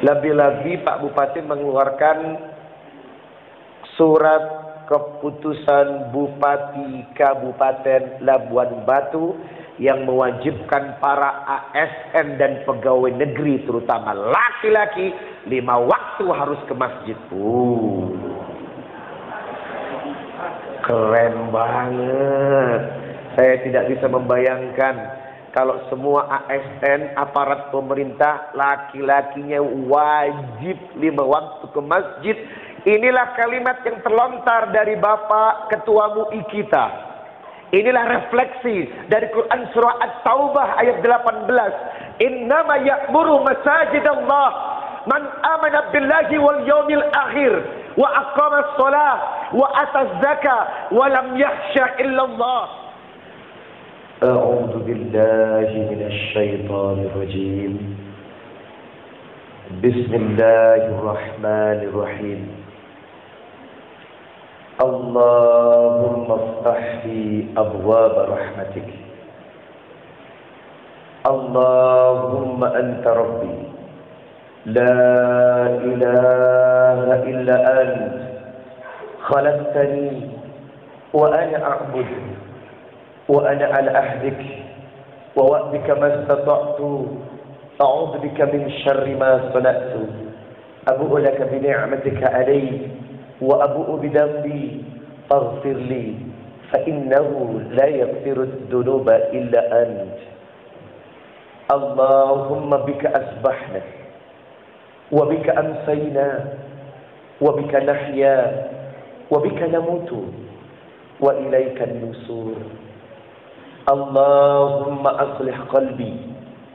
Lebih-lebih Pak Bupati mengeluarkan surat keputusan Bupati Kabupaten Labuan Batu yang mewajibkan para ASN dan pegawai negeri terutama laki-laki 5 waktu harus ke masjid. Keren banget. Saya tidak bisa membayangkan kalau semua ASN aparat pemerintah laki-lakinya wajib 5 waktu ke masjid. Inilah kalimat yang terlontar dari Bapak Ketua MUI kita. Inilah refleksi dari Quran surah At-Taubah ayat 18. Innama ya'muru masajidallah man amana billahi wal yawmil akhir wa aqama shalah wa ata zakah wa lam yakhsha illallah. A'udzu billahi minasy syaithanir rajim. Bismillahirrahmanirrahim. Allahumma iftah li abwaab rahmatik. Allahumma anta rabbi la ilaha illa ant khalaqtani wa ana a'budu وأنا على عهدك ووعدك ما استطعت أعوذ بك من شر ما صنعت أبوء لك بنعمتك علي وأبوء بذنبي فاغفر لي فإنه لا يغفر الذنوب إلا أنت اللهم بك أصبحنا وبك أمسينا وبك نحيا وبك نموت وإليك النشور اللهم أصلح قلبي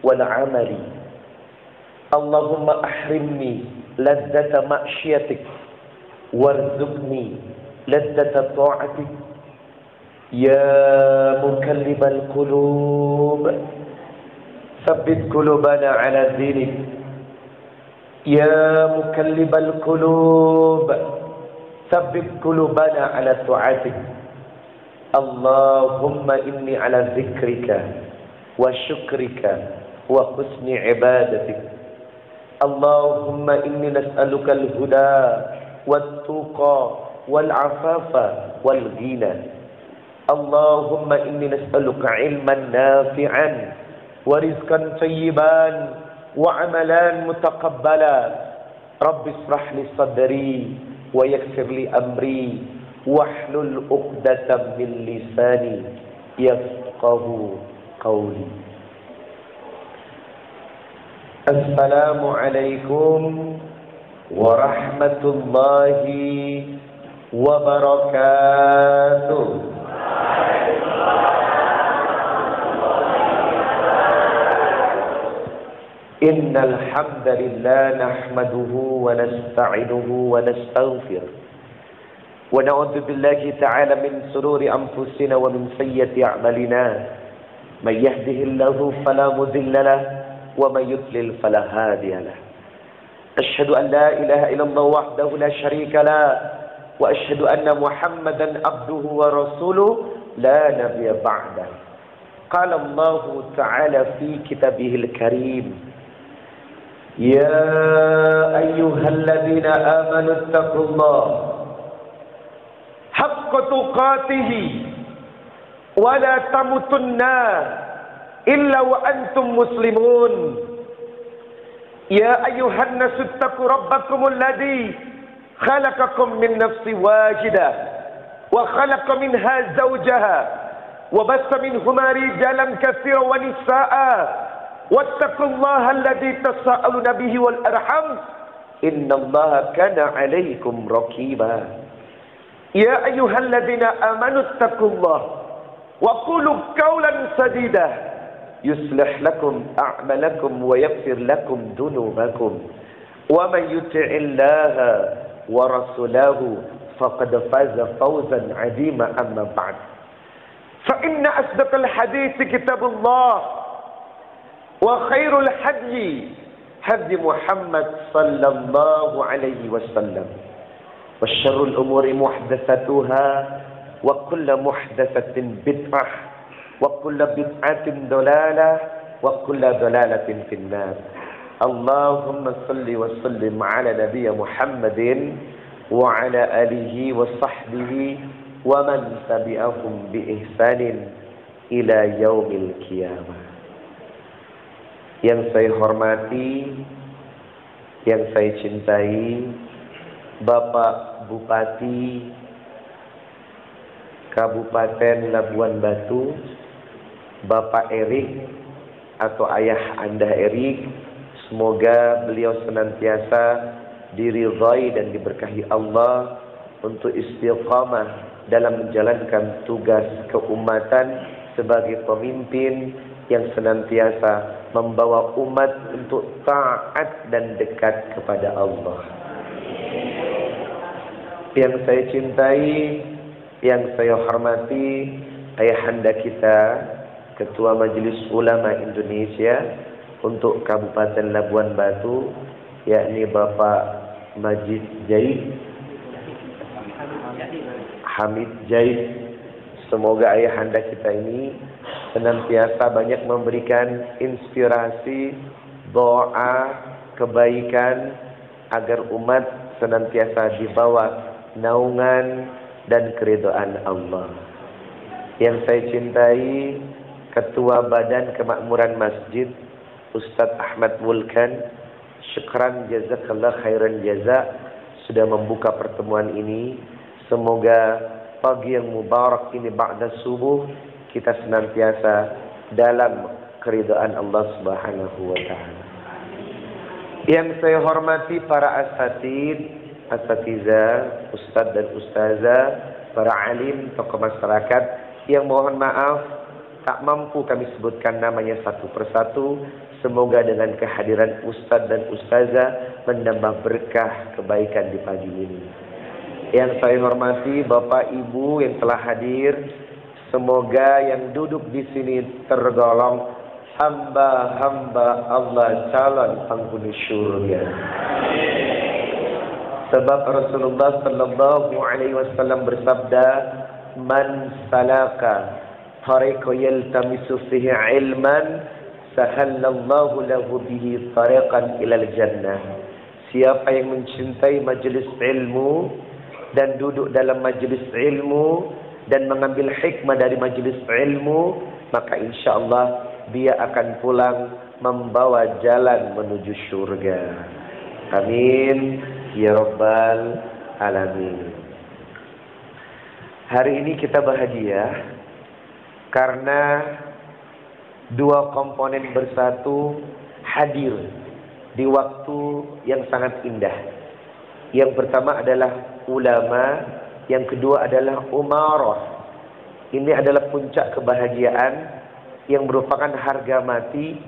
والعمل اللهم أحرمني لذة معصيتك وارزقني لذة طاعتك يا مقلب القلوب ثبت قلوبنا على دينك يا مقلب القلوب ثبت قلوبنا على طاعتك اللهم إني على ذكرك وشكرك وحسن عبادتك اللهم إني نسألك الهدى والتقى والعفاف والغنى اللهم إني نسألك علما نافعا ورزقا طيبا وعملا متقبلا رب اشرح لي صدري ويسر لي أمري واحلل عقدة من لساني يفقه قولي. السلام عليكم ورحمة الله وبركاته. إن الحمد لله نحمده ونستعينه ونستغفره ونعوذ بالله تعالى من شرور أنفسنا ومن سيئات أعمالنا من يهده الله فلا مضل له ومن يضلل فلا هادي له أشهد أن لا إله إلا الله وحده لا شريك له وأشهد أن محمدا عبده ورسوله لا نبي بعده قال الله تعالى في كتابه الكريم يا أيها الذين آمنوا اتقوا الله حق تقاته ولا تموتن إلا وأنتم مسلمون يا أيها الناس اتقوا ربكم الذي خلقكم من نفس واحدة وخلق منها زوجها وبث منهما رجالا كثيرا ونساء واتقوا الله الذي تساءلون به والأرحام إن الله كان عليكم رقيبا يا أيها الذين آمنوا اتقوا الله وقولوا قولا سديدا يصلح لكم أعمالكم ويغفر لكم ذنوبكم ومن يطع الله ورسوله فقد فاز فوزا عظيما أما بعد فإن أصدق الحديث كتاب الله وخير الهدي هدي محمد صلى الله عليه وسلم وشر الأمور محدثاتها وكل محدثة بدعة وكل بدعة ضلالة وكل ضلالة في النار Allahumma salli wa sallim ala nabiyya Muhammadin wa ala alihi wa sahbihi wa man tabi'ahum bi ihsanin ila yaumil qiyamah. Yang saya hormati, yang saya cintai, Bapak Bupati Kabupaten Labuan Batu, Bapak Erik atau ayah Anda Erik, semoga beliau senantiasa diridhai dan diberkahi Allah untuk istiqamah dalam menjalankan tugas keumatan sebagai pemimpin yang senantiasa membawa umat untuk taat dan dekat kepada Allah. Yang saya cintai, yang saya hormati, ayahanda kita, Ketua Majelis Ulama Indonesia untuk Kabupaten Labuan Batu, yakni Bapak Majid Jaid, Hamid Jaid. Semoga ayahanda kita ini senantiasa banyak memberikan inspirasi, doa, kebaikan agar umat senantiasa di bawah naungan dan keridhaan Allah. Yang saya cintai, Ketua Badan Kemakmuran Masjid Ustadz Ahmad Vulkan, syukran jazakallah khairan jaza sudah membuka pertemuan ini. Semoga pagi yang mubarak ini ba'da subuh kita senantiasa dalam keridhaan Allah Subhanahu wa taala. Yang saya hormati para asatidzah, ustadz dan ustazah, para alim, tokoh masyarakat yang mohon maaf tak mampu kami sebutkan namanya satu persatu. Semoga dengan kehadiran ustadz dan ustazah menambah berkah kebaikan di pagi ini. Yang saya hormati Bapak Ibu yang telah hadir, semoga yang duduk di sini tergolong hamba-hamba Allah calon penghuni surga. Sebab Rasulullah sallallahu alaihi wasallam bersabda, "Man salaka tariqa yaltamisu fihi ilman, sahallallahu lahu bihi tariqan ilal jannah." Siapa yang mencintai majelis ilmu dan duduk dalam majelis ilmu dan mengambil hikmah dari majelis ilmu, maka insyaallah dia akan pulang membawa jalan menuju surga. Amin ya rabbal alamin. Hari ini kita bahagia karena dua komponen bersatu hadir di waktu yang sangat indah. Yang pertama adalah ulama, yang kedua adalah umarah. Ini adalah puncak kebahagiaan yang merupakan harga mati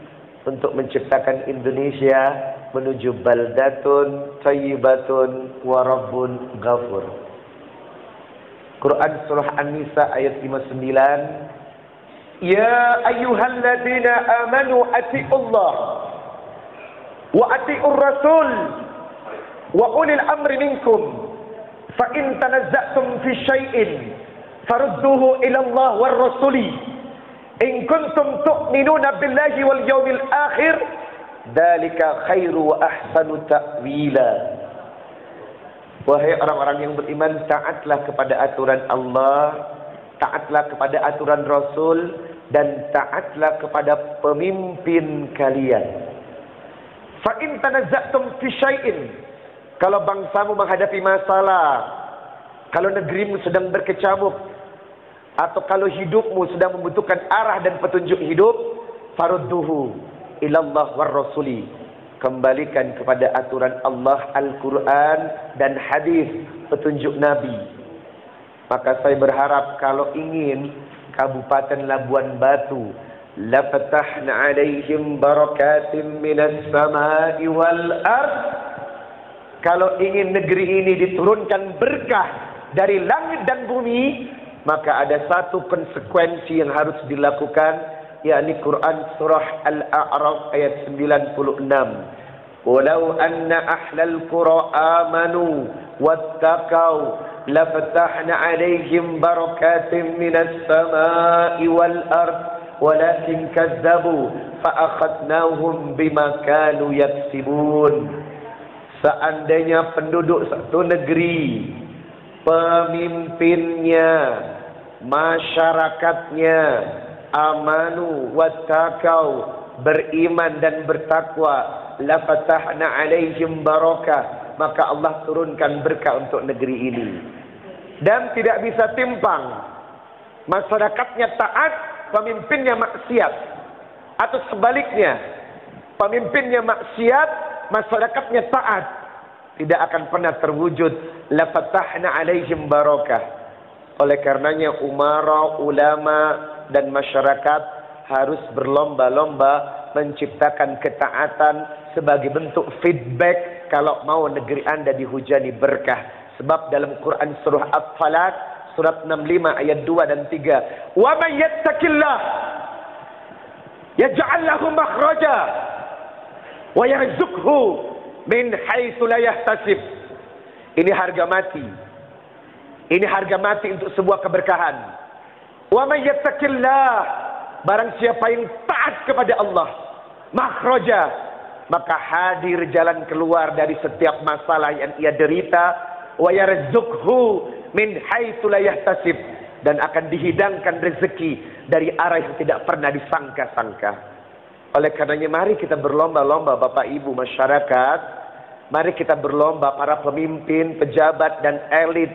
untuk menciptakan Indonesia menuju baldatun thayyibatun wa rabbun ghafur. Quran surah An-Nisa ayat 59, Ya ayyuhalladzina amanu ati'ullah wa ati'ur rasul wa ulil amri minkum fa in tanazza'tum fi syai'in farudduhu ila Allah war rasuli in kuntum tu'minuna billahi wal yawmil akhir dzalika khairu wa ahsanu ta'wila. Wahai orang-orang yang beriman, taatlah kepada aturan Allah, taatlah kepada aturan Rasul, dan taatlah kepada pemimpin kalian. Fa in tanazza'tum fi syai'in, kalau bangsamu menghadapi masalah, kalau negerimu sedang berkecamuk, atau kalau hidupmu sedang membutuhkan arah dan petunjuk hidup, farudduhu ilallah war rasuli, kembalikan kepada aturan Allah, Al-Quran dan hadis, petunjuk Nabi. Maka saya berharap kalau ingin Kabupaten Labuan Batu lafatahna alaihim barakatim minas samai wal ard, kalau ingin negeri ini diturunkan berkah dari langit dan bumi, maka ada satu konsekuensi yang harus dilakukan, yakni Quran surah Al-A'raf ayat 96. Walau anna ahlal qura amanu wattaqau lafatahna alaihim barakatim minas samai wal ard walakin kazzabu fa'akhadnahum bima kanu yaksibun. Seandainya penduduk satu negeri, pemimpinnya, masyarakatnya amanu wattaqau, beriman dan bertakwa, la fatahna alaihim barakah, maka Allah turunkan berkah untuk negeri ini. Dan tidak bisa timpang, masyarakatnya taat, pemimpinnya maksiat, atau sebaliknya, pemimpinnya maksiat, masyarakatnya taat, tidak akan pernah terwujud la fatahna alaihim barakah. Oleh karenanya umara, ulama dan masyarakat harus berlomba-lomba menciptakan ketaatan sebagai bentuk feedback kalau mau negeri Anda dihujani berkah. Sebab dalam Quran surah At-Falaq surat 65 ayat 2 dan 3, wa may yattaqillah yaj'al lahu makhraja wa yarzuqhu min haitsu la yahtasib. Ini harga mati. Ini harga mati untuk sebuah keberkahan. Wa may yattaqillah, barang siapa yang taat kepada Allah, makhraja, maka hadir jalan keluar dari setiap masalah yang ia derita, wa yarzuqhu min haitsu la yahtasib, dan akan dihidangkan rezeki dari arah yang tidak pernah disangka-sangka. Oleh karenanya mari kita berlomba-lomba Bapak Ibu masyarakat, mari kita berlomba para pemimpin, pejabat dan elit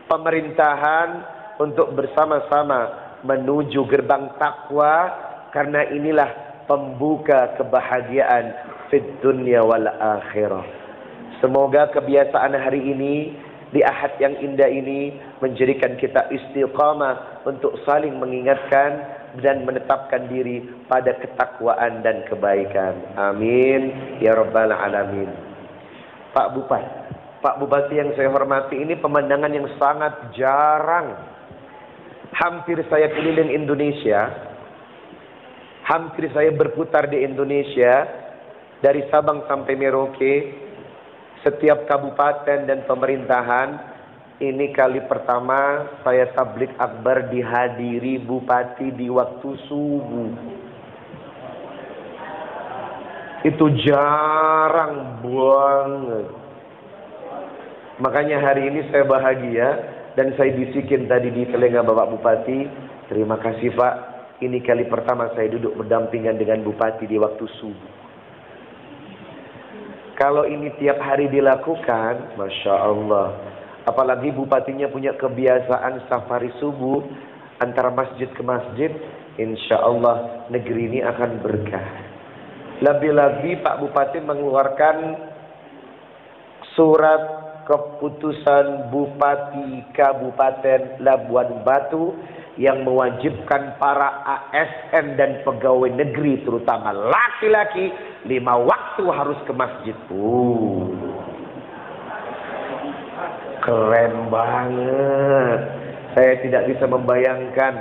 pemerintahan untuk bersama-sama menuju gerbang takwa, karena inilah pembuka kebahagiaan fid dunya wal akhirah. Semoga kebiasaan hari ini di Ahad yang indah ini menjadikan kita istiqamah untuk saling mengingatkan dan menetapkan diri pada ketakwaan dan kebaikan. Amin ya rabbal alamin. Pak Bupati yang saya hormati, ini pemandangan yang sangat jarang. Hampir saya keliling Indonesia, hampir saya berputar di Indonesia dari Sabang sampai Merauke, setiap kabupaten dan pemerintahan. Ini kali pertama saya tablik akbar dihadiri bupati di waktu subuh. Itu jarang banget. Makanya hari ini saya bahagia dan saya bisikin tadi di telinga Bapak Bupati, terima kasih Pak, ini kali pertama saya duduk berdampingan dengan bupati di waktu subuh. Kalau ini tiap hari dilakukan, Masya Allah. Apalagi bupatinya punya kebiasaan safari subuh antara masjid ke masjid, insya Allah negeri ini akan berkah. Lebih-lebih Pak Bupati mengeluarkan surat keputusan Bupati Kabupaten Labuan Batu yang mewajibkan para ASN dan pegawai negeri, terutama laki-laki, 5 waktu harus ke masjid. Keren banget. Saya tidak bisa membayangkan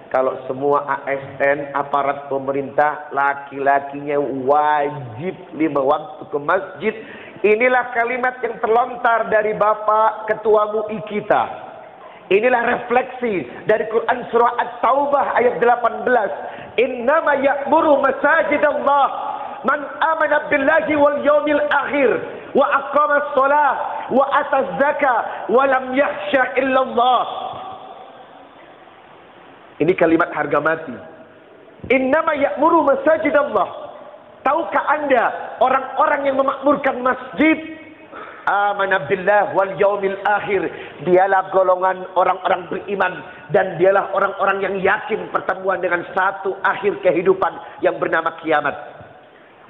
kalau semua ASN, aparat pemerintah, laki-lakinya wajib 5 waktu ke masjid. Inilah kalimat yang terlontar dari Bapak Ketua MUI kita. Inilah refleksi dari Quran surah At-Taubah ayat 18. Innama ya'muru masajidallah man amana billahi wal yawmil akhir wa aqama shalah wa ata zakah wa lam yakhsha illallah. Ini kalimat harga mati. Innama ya'muru masajidallah. Tahukah Anda orang-orang yang memakmurkan masjid, amana billah wal yaumil akhir, dialah golongan orang-orang beriman dan dialah orang-orang yang yakin pertemuan dengan satu akhir kehidupan yang bernama kiamat.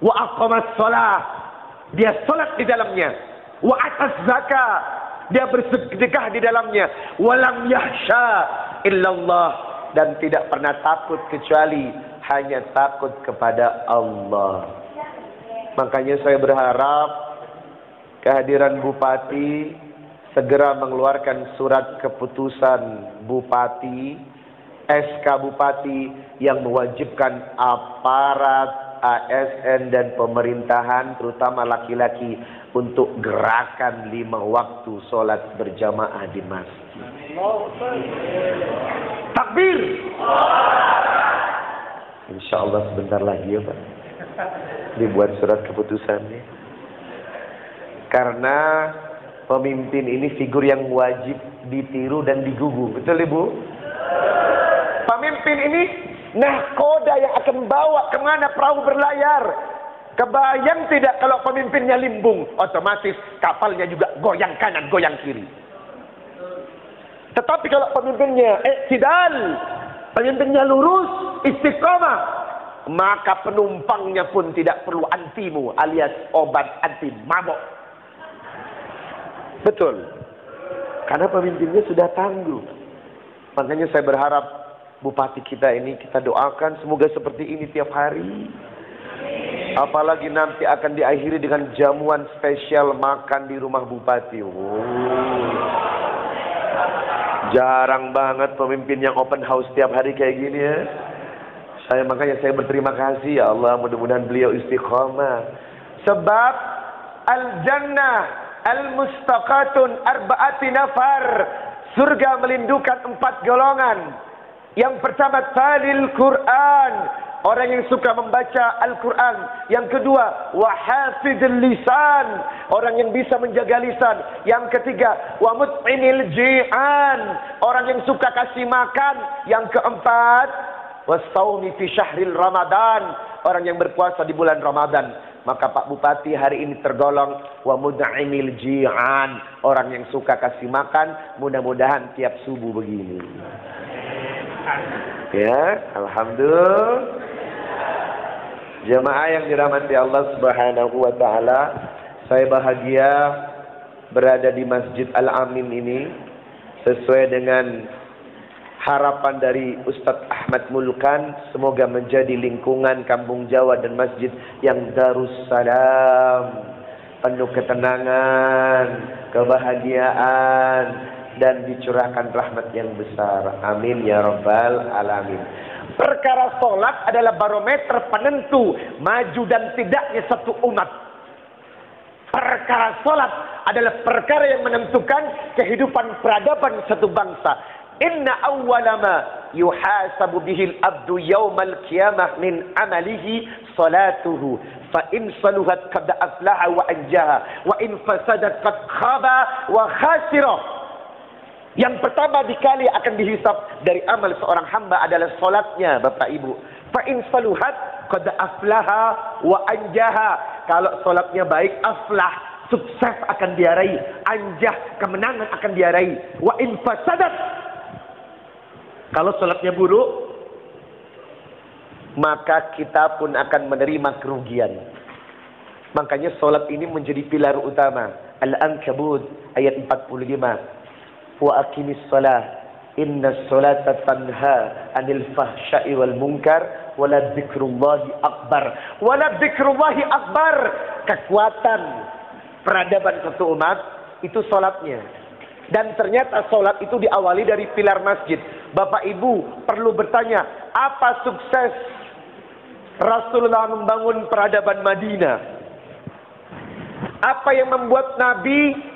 Wa aqamas shalah, dia salat di dalamnya. Wa atas zakah, dia bersedekah di dalamnya. Wa lam yahsha illallah, dan tidak pernah takut kecuali hanya takut kepada Allah. Makanya saya berharap kehadiran Bupati segera mengeluarkan surat keputusan Bupati, SK Bupati yang mewajibkan aparat ASN dan pemerintahan, terutama laki-laki, untuk gerakan 5 waktu sholat berjamaah di masjid. Takbir. Insya Allah sebentar lagi ya Pak, dibuat surat keputusannya. Karena pemimpin ini figur yang wajib ditiru dan digugu. Betul Ibu? Pemimpin ini nahkoda yang akan bawa kemana perahu berlayar. Kebayang tidak kalau pemimpinnya limbung, otomatis kapalnya juga goyang kanan, goyang kiri. Tetapi kalau pemimpinnya i'tidal, pemimpinnya lurus, istiqomah, maka penumpangnya pun tidak perlu antimu alias obat anti mabok. Betul. Karena pemimpinnya sudah tangguh. Makanya saya berharap bupati kita ini kita doakan semoga seperti ini tiap hari. Apalagi nanti akan diakhiri dengan jamuan spesial makan di rumah bupati. Jarang banget pemimpin yang open house tiap hari kayak gini ya. Makanya saya berterima kasih ya Allah, mudah-mudahan beliau istiqomah. Sebab al-jannah al-mustaqatun arba'ati nafar. Surga melindukan 4 golongan. Yang pertama talil Quran, orang yang suka membaca Al-Quran. Yang kedua wahafidul lisan, orang yang bisa menjaga lisan. Yang ketiga wa mut'imil ji'an, orang yang suka kasih makan. Yang keempat wasaumi fi syahril Ramadan, orang yang berpuasa di bulan Ramadan. Maka Pak Bupati hari ini tergolong wa mud'imil ji'an, orang yang suka kasih makan. Mudah-mudahan tiap subuh begini. Ya, alhamdulillah. Jemaah yang dirahmati Allah Subhanahu wa taala, saya bahagia berada di Masjid Al-Amin ini sesuai dengan harapan dari Ustadz Ahmad Mulkan. Semoga menjadi lingkungan kampung Jawa dan masjid yang darussalam, penuh ketenangan, kebahagiaan, dan dicurahkan rahmat yang besar. Amin ya rabbal alamin. Perkara sholat adalah barometer penentu maju dan tidaknya satu umat. Perkara sholat adalah perkara yang menentukan kehidupan peradaban satu bangsa. Inna awwala ma yuhasabu bihil abdu yawmal qiyamah min amalihi salatuhu. Fa in saluhat qad aflaha wa anjaha, wa in fasadat qad khaba wa khasira. Yang pertama dikali akan dihisap dari amal seorang hamba adalah solatnya, Bapak Ibu. Fa in saluhat qad aflaha wa anjaha. Kalau solatnya baik, aflah, sukses akan diarai, anjah, kemenangan akan diarai. Wa in fasadat, kalau solatnya buruk, maka kita pun akan menerima kerugian. Makanya solat ini menjadi pilar utama. Al-Ankabut ayat 45. Wa aqimis shalah innas salata tanha 'anil fahsya'i wal munkar wa la dzikrullahi akbar. Wa la dzikrullahi akbar. Kekuatan peradaban satu umat itu salatnya. Dan ternyata salat itu diawali dari pilar masjid. Bapak Ibu perlu bertanya, apa sukses Rasulullah membangun peradaban Madinah? Apa yang membuat Nabi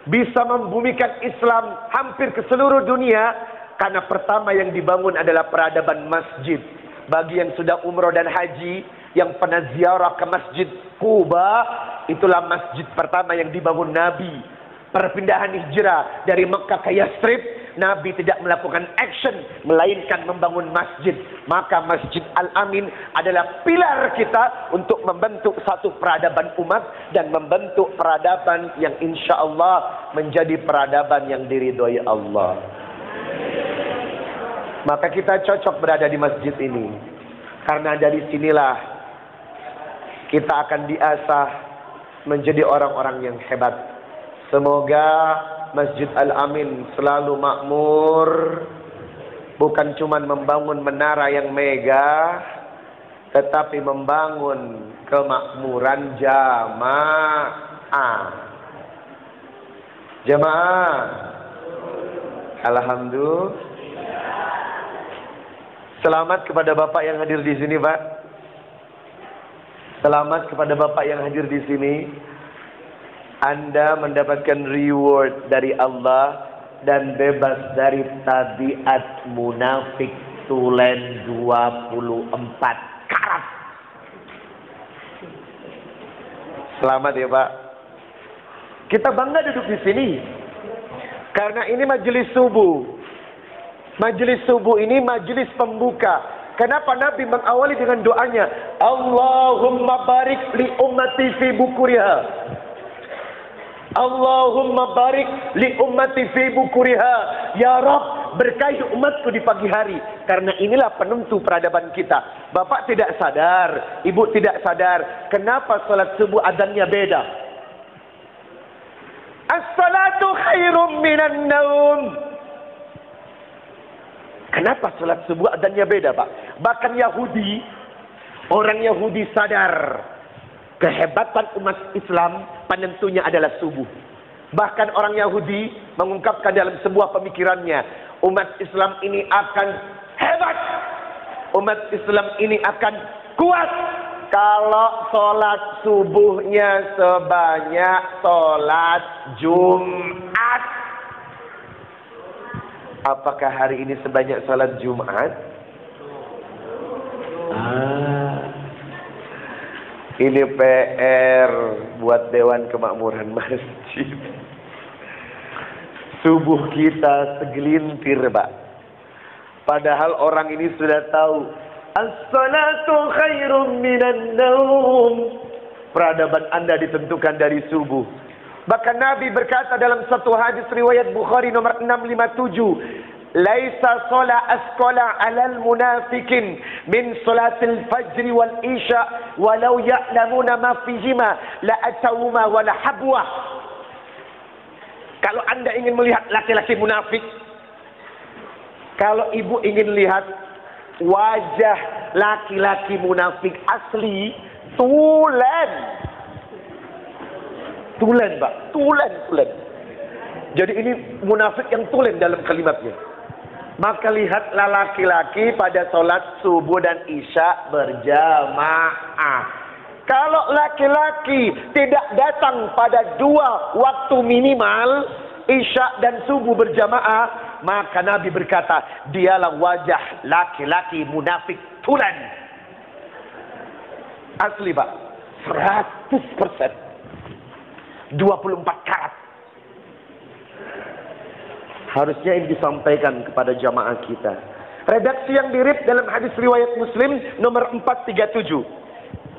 bisa membumikan Islam hampir ke seluruh dunia? Karena pertama yang dibangun adalah peradaban masjid. Bagi yang sudah umroh dan haji, yang pernah ziarah ke Masjid Quba, itulah masjid pertama yang dibangun Nabi. Perpindahan hijrah dari Mekah ke Yathrib, Nabi tidak melakukan action, melainkan membangun masjid. Maka Masjid Al-Amin adalah pilar kita untuk membentuk satu peradaban umat dan membentuk peradaban yang insya Allah menjadi peradaban yang diridhoi Allah. Maka kita cocok berada di masjid ini, karena dari sinilah kita akan diasah menjadi orang-orang yang hebat. Semoga Masjid Al-Amin selalu makmur, bukan cuma membangun menara yang megah, tetapi membangun kemakmuran jamaah. Jamaah, alhamdulillah. Selamat kepada Bapak yang hadir di sini, Pak. Selamat kepada Bapak yang hadir di sini. Anda mendapatkan reward dari Allah dan bebas dari tabiat munafik. tulen 24 karat. Selamat ya Pak. Kita bangga duduk di sini. Karena ini majelis subuh. Majelis subuh ini majelis pembuka. Kenapa Nabi mengawali dengan doanya? Allahumma barik li ummati fi bukuriha. Allahumma barik li ummati fi bukuriha. Ya Rabb, berkahi umatku di pagi hari. Karena inilah penentu peradaban kita. Bapak tidak sadar, ibu tidak sadar. Kenapa salat subuh adzannya beda? As-salatu khairum minan naum. Kenapa salat subuh adzannya beda, Pak? Bahkan Yahudi, orang Yahudi sadar kehebatan umat Islam penentunya adalah subuh. Bahkan orang Yahudi mengungkapkan dalam sebuah pemikirannya, umat Islam ini akan hebat. Umat Islam ini akan kuat kalau sholat subuhnya sebanyak sholat Jumat. Apakah hari ini sebanyak sholat Jumat? Ini PR buat Dewan Kemakmuran Masjid. Subuh kita segelintir, Pak. Padahal orang ini sudah tahu as-salatu khairum minan naum. Peradaban Anda ditentukan dari subuh. Bahkan Nabi berkata dalam satu hadis riwayat Bukhari nomor 657, "Laisa sholat asqala 'alal munafikin min salatil fajr wal isya walau ya'lamuna ma fihima la atawuma wala habwa." Kalau Anda ingin melihat laki-laki munafik, kalau ibu ingin lihat wajah laki-laki munafik asli, tulen, Pak, tulen. Jadi ini munafik yang tulen dalam kalimatnya. Maka lihatlah laki-laki pada sholat subuh dan isya berjamaah. Kalau laki-laki tidak datang pada dua waktu minimal, isya dan subuh berjamaah, maka Nabi berkata, dialah wajah laki-laki munafik tulen. Asli, Pak. 100%. 24 karat. Harusnya ini disampaikan kepada jamaah kita. Redaksi yang dirip dalam hadis riwayat Muslim nomor 437.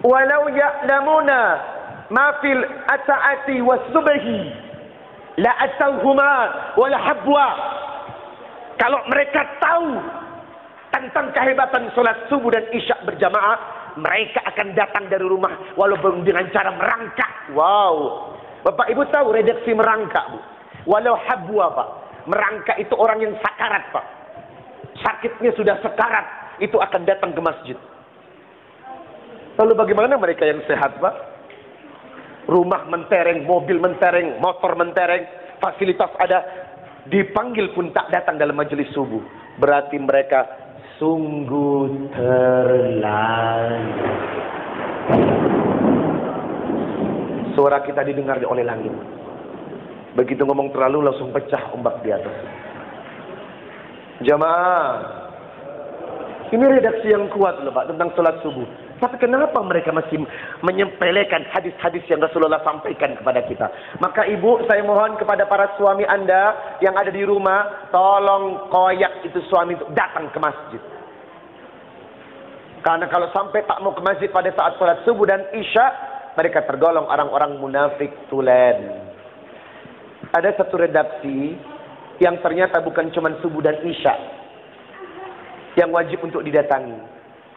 Walau ya'lamuna ma fil ata'ati was-subhi la atawhuma wala habwa. Kalau mereka tahu tentang kehebatan salat subuh dan isya berjamaah, mereka akan datang dari rumah walaupun dengan cara merangkak. Wow. Bapak Ibu tahu redaksi merangkak, Bu? Walau habwa, Pak. Merangkak itu orang yang sakarat, Pak. Sakitnya sudah sekarat, itu akan datang ke masjid. Lalu bagaimana mereka yang sehat, Pak? Rumah mentereng, mobil mentereng, motor mentereng, fasilitas ada, dipanggil pun tak datang dalam majelis subuh. Berarti mereka sungguh terlalu. Suara kita didengar oleh langit. Begitu ngomong terlalu langsung pecah ombak di atas. Jamaah, ini redaksi yang kuat loh, Pak, tentang sholat subuh. Tapi kenapa mereka masih menyepelekan hadis-hadis yang Rasulullah sampaikan kepada kita? Maka ibu, saya mohon kepada para suami Anda yang ada di rumah, tolong koyak itu suami untuk datang ke masjid. Karena kalau sampai tak mau ke masjid pada saat sholat subuh dan isya, mereka tergolong orang-orang munafik tulen. Ada satu redaksi yang ternyata bukan cuma subuh dan isya yang wajib untuk didatangi.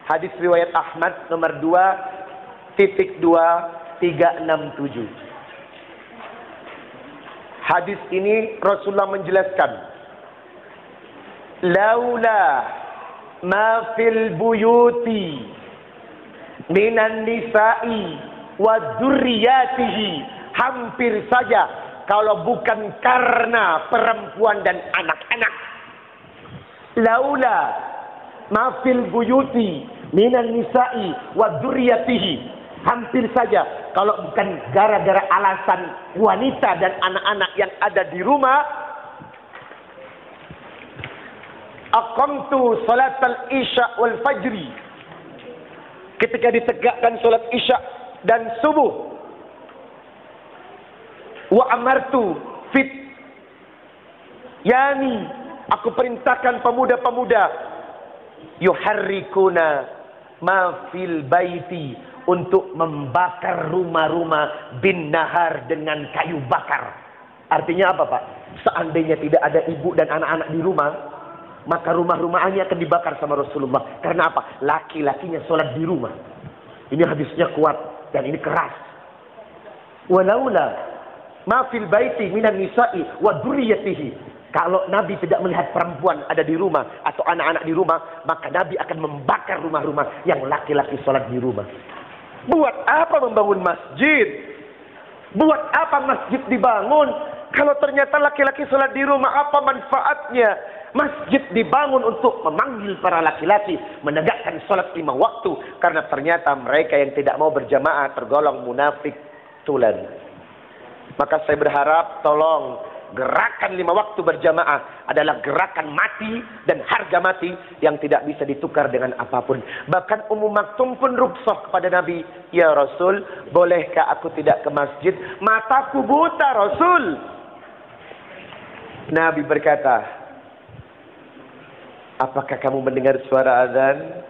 Hadis riwayat Ahmad nomor 2.2367. Hadis ini Rasulullah menjelaskan, laula ma fil buyuti minan nisa'i wa dzurriyyatihi, hampir saja kalau bukan karena perempuan dan anak-anak. Laula ma fil buyuti minan nisa'i wa dzurriyyatihi, hampir saja kalau bukan gara-gara alasan wanita dan anak-anak yang ada di rumah, aqamtu salatal isya wal fajri. Ketika ditegakkan salat isya dan subuh. Wa amartu fit, yani aku perintahkan pemuda-pemuda yuharrikuna ma fil baiti, untuk membakar rumah-rumah bin nahar dengan kayu bakar. Artinya apa, Pak? Seandainya tidak ada ibu dan anak-anak di rumah, maka rumah-rumahnya akan dibakar sama Rasulullah. Karena apa? Laki-lakinya sholat di rumah. Ini hadisnya kuat dan ini keras. Walaula ma fil baiti minan nisa'i wa dzurriyyatihi. Kalau Nabi tidak melihat perempuan ada di rumah atau anak-anak di rumah, maka Nabi akan membakar rumah-rumah yang laki-laki sholat di rumah. Buat apa membangun masjid? Buat apa masjid dibangun? Kalau ternyata laki-laki sholat di rumah, apa manfaatnya? Masjid dibangun untuk memanggil para laki-laki menegakkan sholat 5 waktu. Karena ternyata mereka yang tidak mau berjamaah tergolong munafik tulen. Maka saya berharap tolong, gerakan 5 waktu berjamaah adalah gerakan mati dan harga mati yang tidak bisa ditukar dengan apapun. Bahkan Ummu Maktum pun rukhsah kepada Nabi, "Ya Rasul, bolehkah aku tidak ke masjid? Mataku buta, Rasul." Nabi berkata, "Apakah kamu mendengar suara azan?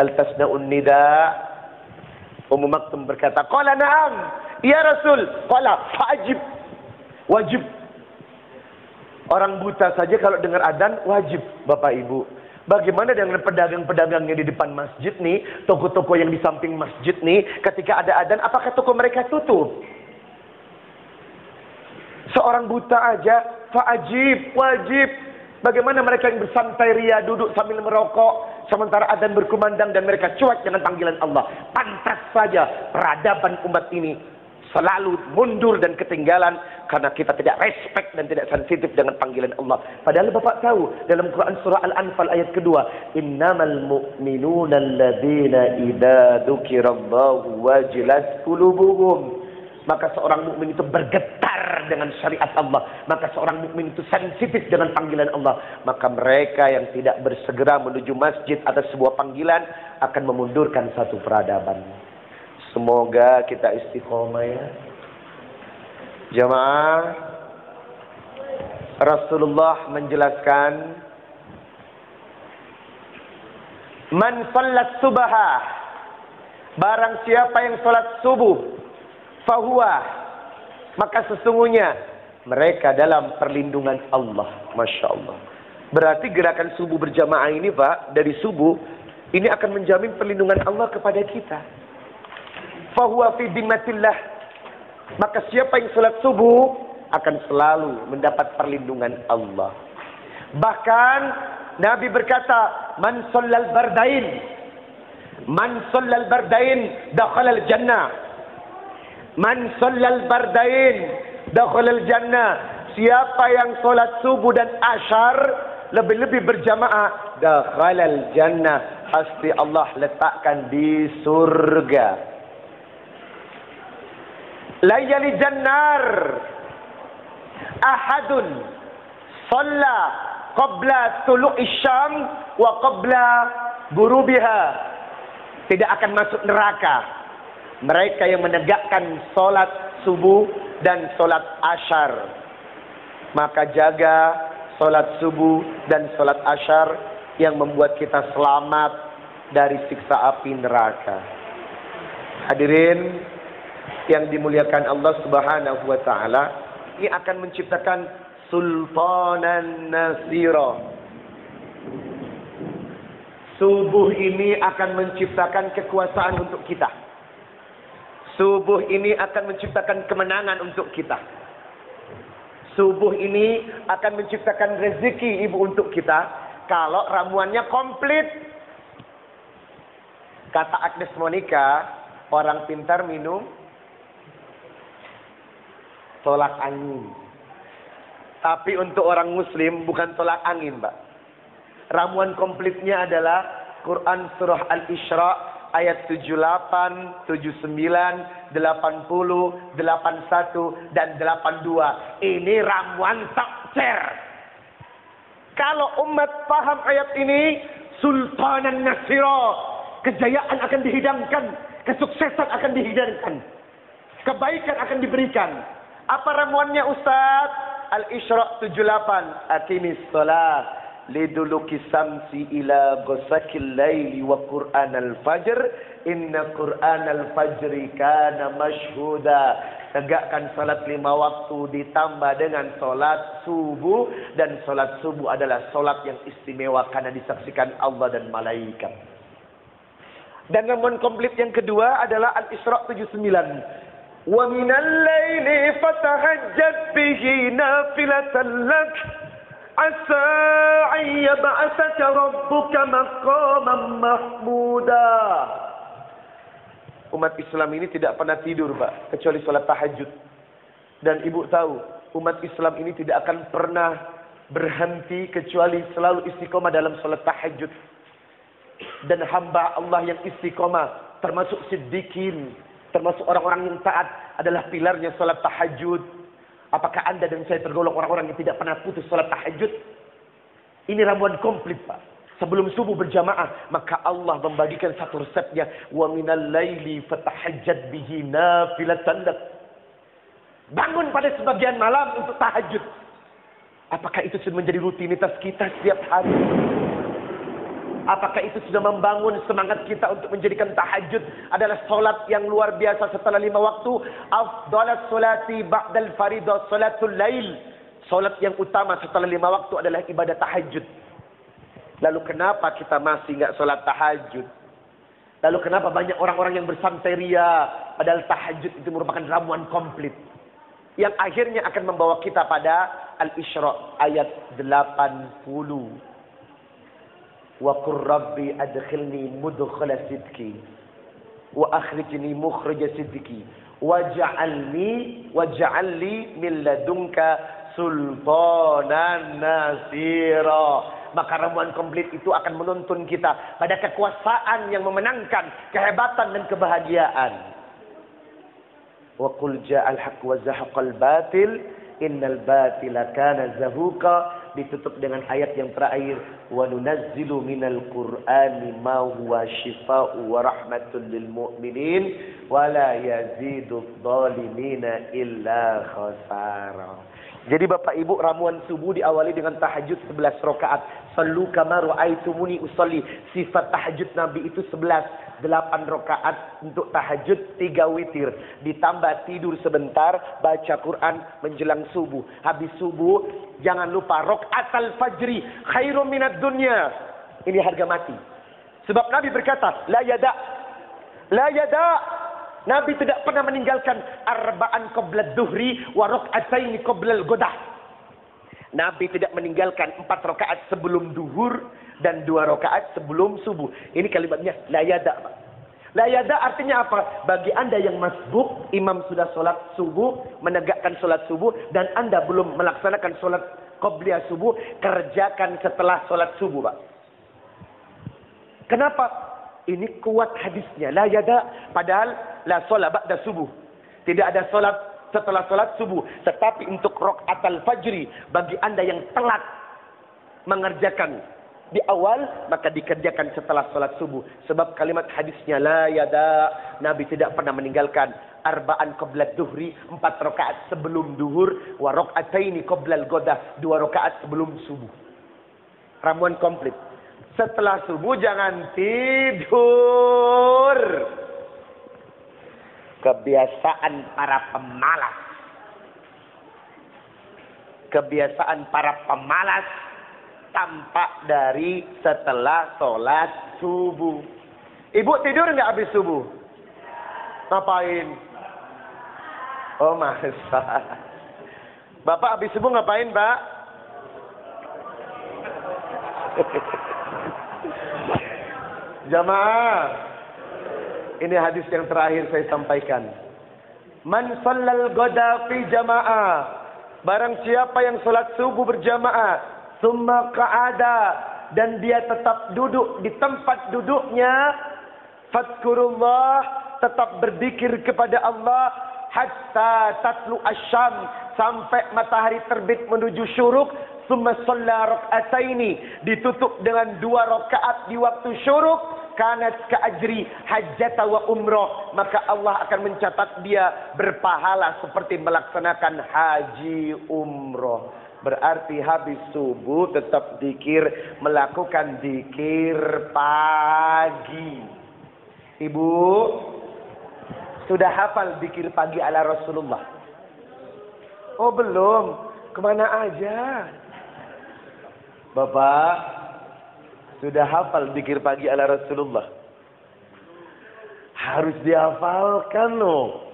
Hal tasna'un nida?" Ummu Maktum berkata, "Qala na'am, ya Rasul." Qala fa'ajib. Wajib. Orang buta saja kalau dengar adzan wajib, Bapak Ibu. Bagaimana dengan pedagang-pedagangnya di depan masjid nih, toko-toko yang di samping masjid nih, ketika ada adzan, apakah toko mereka tutup? Seorang buta aja, fa'ajib, wajib. Bagaimana mereka yang bersantai ria, duduk sambil merokok, sementara adzan berkumandang dan mereka cuek dengan panggilan Allah. Pantas saja peradaban umat ini selalu mundur dan ketinggalan karena kita tidak respect dan tidak sensitif dengan panggilan Allah. Padahal Bapak tahu dalam Quran surah Al-Anfal ayat kedua, innamal mu'minuna alladzina idza dzukirallahu wajilat qulubuhum. Maka seorang mukmin itu bergetar dengan syariat Allah. Maka seorang mukmin itu sensitif dengan panggilan Allah. Maka mereka yang tidak bersegera menuju masjid atas sebuah panggilan akan memundurkan satu peradaban. Semoga kita istiqomah ya. Jamaah, Rasulullah menjelaskan, man salat subha, barang siapa yang salat subuh, fahuwa, maka sesungguhnya mereka dalam perlindungan Allah. Masya Allah. Berarti gerakan subuh berjamaah ini, Pak, dari subuh ini akan menjamin perlindungan Allah kepada kita. Fahuwa fi dimmatillah, maka siapa yang salat subuh akan selalu mendapat perlindungan Allah. Bahkan Nabi berkata, man shallal bardain dakhalal jannah. Man shallal bardain dakhalal jannah. Siapa yang salat subuh dan asyar lebih-lebih berjamaah, dakhalal jannah, pasti Allah letakkan di surga. La yalijan nar ahadun shalla qabla tulu'i syam wa qabla ghurubiha. Tidak akan masuk neraka mereka yang menegakkan salat subuh dan salat asyar. Maka jaga salat subuh dan salat asyar yang membuat kita selamat dari siksa api neraka. Hadirin yang dimuliakan Allah Subhanahu wa taala, ini akan menciptakan sultanan nasira. Subuh ini akan menciptakan kekuasaan untuk kita. Subuh ini akan menciptakan kemenangan untuk kita. Subuh ini akan menciptakan rezeki ibu untuk kita kalau ramuannya komplit. Kata Agnes Monica, orang pintar minum tolak angin. Tapi untuk orang muslim bukan tolak angin, Mbak. Ramuan komplitnya adalah Quran surah Al-Isra ayat 78, 79, 80, 81 dan 82. Ini ramuan tokcer. Kalau umat paham ayat ini, sultanan nasira, kejayaan akan dihidangkan, kesuksesan akan dihidangkan, kebaikan akan diberikan. Apa ramuannya Ustaz? Al-Isra 78. Aqimis shalah liduluki samsi ila ghasaqil laili wa Qur'an al-fajr inna Qur'an al-fajri kana mashhuda. Tegakkan salat 5 waktu ditambah dengan salat subuh, dan salat subuh adalah salat yang istimewa karena disaksikan Allah dan malaikat. Dan ramuan komplit yang kedua adalah Al-Isra 79. Wa minal laili fatahajjad bihi nafilatan lak asa an yab'atsaka rabbuka maqaman mahmuda. Umat Islam ini tidak pernah tidur, Pak, kecuali sholat tahajud. Dan ibu tahu, umat Islam ini tidak akan pernah berhenti kecuali selalu istiqomah dalam sholat tahajud. Dan hamba Allah yang istiqomah, termasuk siddiqin, termasuk orang-orang yang taat, adalah pilarnya sholat tahajud. Apakah Anda dan saya tergolong orang-orang yang tidak pernah putus sholat tahajud? Ini ramuan komplit, Pak. Sebelum subuh berjamaah, maka Allah membagikan satu resepnya. Wa minal laili fatahajjad bihi nafilatan lak. Bangun pada sebagian malam untuk tahajud. Apakah itu sudah menjadi rutinitas kita setiap hari? Apakah itu sudah membangun semangat kita untuk menjadikan tahajud adalah solat yang luar biasa setelah 5 waktu? Afdalas solati ba'dal faridah salatul lail. Solat yang utama setelah 5 waktu adalah ibadah tahajud. Lalu kenapa kita masih nggak sholat tahajud? Lalu kenapa banyak orang-orang yang bersantai ria? Padahal tahajud itu merupakan ramuan komplit. Yang akhirnya akan membawa kita pada Al-Isra ayat 80. Wa qur rabbi adkhilni mudkhala sidqi wa akhrijni mukhrija sidqi waj'alni min ladunka sultanan nasira. Maka ramuan komplit itu akan menuntun kita pada kekuasaan yang memenangkan kehebatan dan kebahagiaan. Wa qul ja'al haqq wa zahaqal batil innal batila kana zahuqa. Ditutup dengan ayat yang terakhir, wa nunazzilu minal qur'ani ma huwa shifaa'u wa rahmatun lil mu'minin wa la yazidudz zalimina illa khasara. Jadi Bapak Ibu, ramuan subuh diawali dengan tahajud 11 rakaat. Sallu kama ra'aitumuni usolli. Sifat tahajud Nabi itu 11. 8 rakaat untuk tahajud, 3 witir. Ditambah tidur sebentar, baca Quran menjelang subuh. Habis subuh, jangan lupa rakaat fajri khairum minad dunya. Ini harga mati. Sebab Nabi berkata, la yada. Nabi tidak pernah meninggalkan arba'an qabla duhri wa rak'ataini qabla al-ghadah. Nabi tidak meninggalkan 4 rakaat sebelum duhur dan 2 rakaat sebelum subuh. Ini kalimatnya la yada. La yada artinya apa? Bagi Anda yang masbuk, imam sudah sholat subuh, menegakkan sholat subuh, dan Anda belum melaksanakan sholat qabliyah subuh, kerjakan setelah sholat subuh, Pak. Kenapa? Ini kuat hadisnya. La yada, padahal la sholat ba'da subuh. Tidak ada sholat setelah sholat subuh. Tetapi untuk rakaatul fajri, bagi Anda yang telat mengerjakan di awal, maka dikerjakan setelah sholat subuh. Sebab kalimat hadisnya la yada. Nabi tidak pernah meninggalkan arba'an qabla duhri, 4 rakaat sebelum duhur, wa rak'ataini qabla al-ghadah, 2 rakaat sebelum subuh. Ramuan komplit. Setelah subuh jangan tidur. Kebiasaan para pemalas. Kebiasaan para pemalas tampak dari setelah sholat subuh. Ibu tidur nggak habis subuh? Ngapain? Oh masa. Bapak habis subuh ngapain, Pak? Jamaah, ini hadis yang terakhir saya sampaikan. Man shallal ghada fi jamaah. Barang siapa yang sholat subuh berjamaah, summa qa'ada, dan dia tetap duduk di tempat duduknya, fadhkurullah, tetap berzikir kepada Allah, hatta tatlu asyam, sampai matahari terbit menuju syuruk, Tsumma shalla rak'ataini, ditutup dengan 2 rakaat di waktu syuruk, kanat ka'ajri hajjata wa umrah, maka Allah akan mencatat dia berpahala seperti melaksanakan haji umroh. Berarti habis subuh tetap zikir, melakukan zikir pagi. Ibu sudah hafal zikir pagi ala Rasulullah? Oh belum, kemana aja? Bapak sudah hafal zikir pagi ala Rasulullah? Harus dihafalkan loh.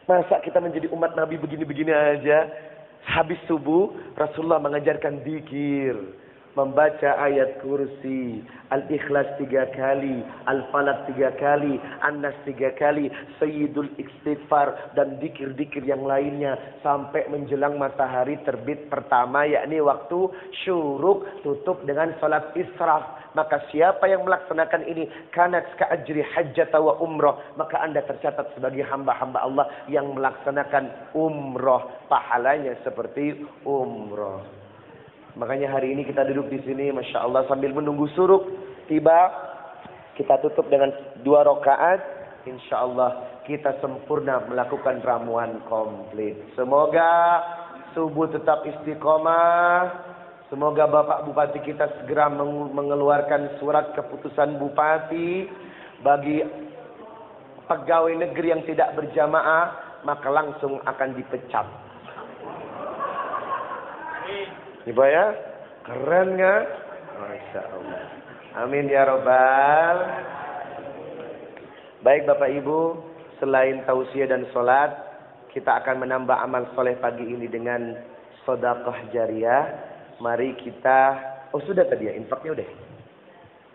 Masa kita menjadi umat Nabi begini-begini aja? Habis subuh Rasulullah mengajarkan zikir, membaca ayat kursi, Al-Ikhlas 3 kali, Al-Falaq 3 kali, An-Nas 3 kali, Sayyidul Istighfar, dan zikir-zikir yang lainnya sampai menjelang matahari terbit pertama, yakni waktu syuruk, tutup dengan salat israf. Maka siapa yang melaksanakan ini, kanat ka'ajri hajjata wa umrah, maka Anda tercatat sebagai hamba-hamba Allah yang melaksanakan umrah, pahalanya seperti umrah. Makanya hari ini kita duduk di sini, masya Allah, sambil menunggu suruk tiba, kita tutup dengan 2 rakaat. Insya Allah kita sempurna melakukan ramuan komplit. Semoga subuh tetap istiqomah. Semoga Bapak Bupati kita segera mengeluarkan surat keputusan Bupati bagi pegawai negeri yang tidak berjamaah, maka langsung akan dipecat. Ibu ya, keren nggak? Masya Allah. Amin ya Robbal. Baik Bapak Ibu, selain tausiah dan sholat, kita akan menambah amal soleh pagi ini dengan sedekah jariyah. Mari kita, oh sudah tadi ya infaknya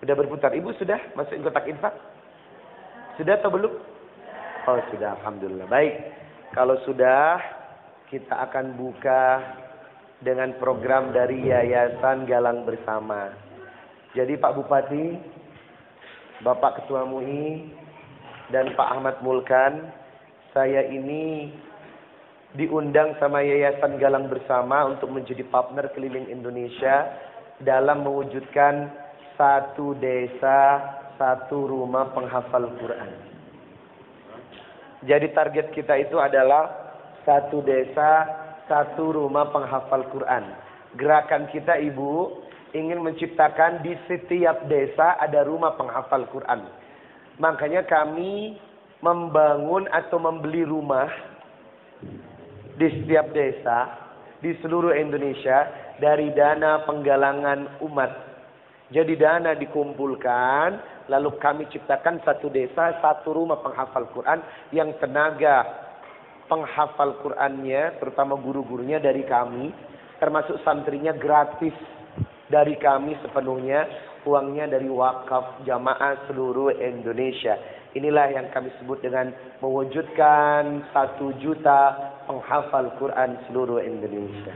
udah berputar. Ibu sudah masukin kotak infak? Sudah atau belum? Oh sudah, alhamdulillah. Baik, kalau sudah kita akan buka dengan program dari Yayasan Galang Bersama. Jadi Pak Bupati, Bapak Ketua MUI, dan Pak Ahmad Mulkan, saya ini diundang sama Yayasan Galang Bersama untuk menjadi partner keliling Indonesia dalam mewujudkan 1 desa, 1 rumah penghafal Quran. Jadi target kita itu adalah 1 desa, 1 rumah penghafal Quran. Gerakan kita Ibu ingin menciptakan di setiap desa ada rumah penghafal Quran. Makanya kami membangun atau membeli rumah di setiap desa di seluruh Indonesia dari dana penggalangan umat. Jadi dana dikumpulkan, lalu kami ciptakan 1 desa, 1 rumah penghafal Quran yang tenaga penghafal Qurannya, terutama guru-gurunya dari kami, termasuk santrinya gratis dari kami sepenuhnya, uangnya dari wakaf jamaah seluruh Indonesia. Inilah yang kami sebut dengan mewujudkan 1 juta penghafal Quran seluruh Indonesia.